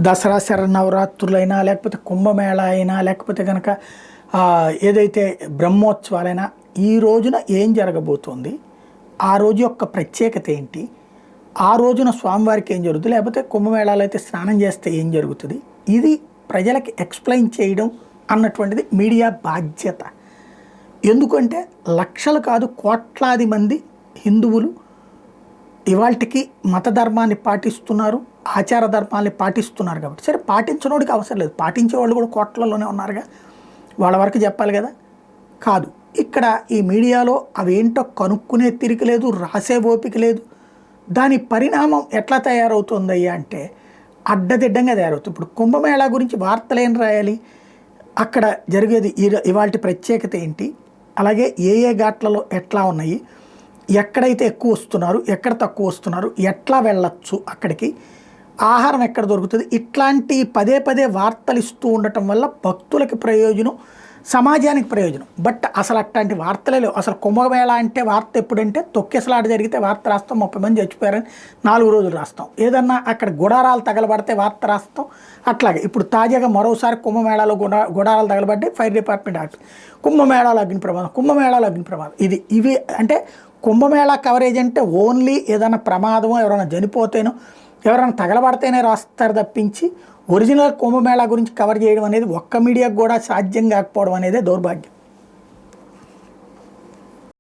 దసరా శరన్నవరాత్రులైనా లేకపోతే కుంభమేళా అయినా లేకపోతే కనుక ఏదైతే బ్రహ్మోత్సవాలైనా ఈ రోజున ఏం జరగబోతోంది, ఆ రోజు యొక్క ప్రత్యేకత ఏంటి, ఆ రోజున స్వామివారికి ఏం జరుగుతుంది, లేకపోతే కుంభమేళాలో అయితే స్నానం చేస్తే ఏం జరుగుతుంది, ఇది ప్రజలకి ఎక్స్ప్లెయిన్ చేయడం అన్నటువంటిది మీడియా బాధ్యత. ఎందుకంటే లక్షలు కాదు కోట్లాది మంది హిందువులు ఇవాళకి మత ధర్మాన్ని పాటిస్తున్నారు, ఆచార ధర్మాన్ని పాటిస్తున్నారు. కాబట్టి సరే పాటించనోడికి అవసరం లేదు, పాటించే వాళ్ళు కూడా కోట్లలోనే ఉన్నారుగా, వాళ్ళ వరకు చెప్పాలి కదా. కాదు, ఇక్కడ ఈ మీడియాలో అవేంటో కనుక్కునే తిరిగి లేదు, రాసే ఓపిక లేదు. దాని పరిణామం ఎట్లా తయారవుతుందయ్యా అంటే అడ్డదిడ్డంగా తయారవుతుంది. ఇప్పుడు కుంభమేళా గురించి వార్తలు ఏం రాయాలి, అక్కడ జరిగేది ఇవాళ ప్రత్యేకత ఏంటి, అలాగే ఏ ఏ ఘాట్లలో ఎట్లా ఉన్నాయి, ఎక్కడైతే ఎక్కువ వస్తున్నారు, ఎక్కడ తక్కువ వస్తున్నారు, ఎట్లా వెళ్ళచ్చు అక్కడికి, ఆహారం ఎక్కడ దొరుకుతుంది, ఇట్లాంటి పదే పదే వార్తలు ఇస్తూ ఉండటం వల్ల భక్తులకి ప్రయోజనం, సమాజానికి ప్రయోజనం. బట్ అసలు అట్లాంటి వార్తలే లేవు. అసలు కుంభమేళా అంటే వార్త ఎప్పుడంటే తొక్కేసలాట జరిగితే వార్త రాస్తాం, 30 మంది చచ్చిపోయారని 4 రోజులు రాస్తాం. ఏదన్నా అక్కడ గుడారాలు తగలబడితే వార్త రాస్తాం. అట్లాగే ఇప్పుడు తాజాగా మరోసారి కుంభమేళాలో గుడారాలు తగలబడ్డాయి, ఫైర్ డిపార్ట్మెంట్ యాక్ట్, కుంభమేళాలో అగ్ని ప్రమాదం, కుంభమేళాలో అగ్ని ప్రమాదం. ఇవి అంటే కుంభమేళా కవరేజ్ అంటే ఓన్లీ ఏదైనా ప్రమాదమో ఎవరైనా చనిపోతేనో ఎవరైనా తగలబడితేనే రాస్తారు తప్పించి ఒరిజినల్ కుంభమేళా గురించి కవర్ చేయడం అనేది ఒక్క మీడియాకు కూడా సాధ్యం కాకపోవడం అనేదే దౌర్భాగ్యం.